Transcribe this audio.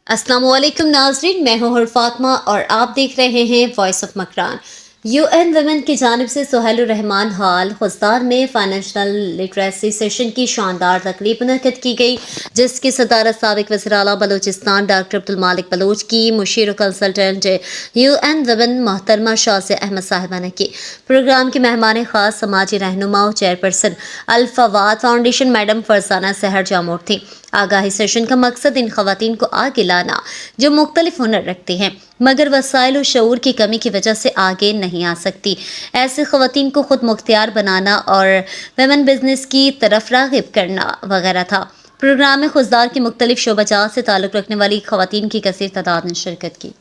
अस्सलाम वालेकुम नाज़रीन, मैं हूँ फातिमा और आप देख रहे हैं voice of Makran. UN women की जानिब से सुहैल रहमान हाल खुजदार में फाइनेंशियल लिटरेसी सेशन की शानदार तकरीब मुनक़्क़द की गई, जिसकी सदारत साबिक़ वज़ीर आला बलूचिस्तान डॉक्टर अब्दुल मालिक बलोच की मुशीर कंसल्टेंट UN वुमेन मोहतरमा शाज़िया अहमद साहिबा ने की। प्रोग्राम की मेहमान खास समाजी रहनुमा और चेयरपर्सन अल-फवाद फाउंडेशन मैडम फरजाना सहर जामोर थी। आगाही सेशन का मकसद इन खवातीन को आगे लाना जो मुख्तलिफ हुनर रखती हैं मगर वसाइल और शऊर की कमी की वजह से आगे नहीं आ सकती, ऐसे खवातीन को खुद मुख्तियार बनाना और वुमेन बिजनेस की तरफ राग़िब करना वगैरह था। प्रोग्राम में खुजदार की मुख्तलिफ शोबाजात से ताल्लुक़ रखने वाली खवातीन की कसीर तादाद ने शिरकत की।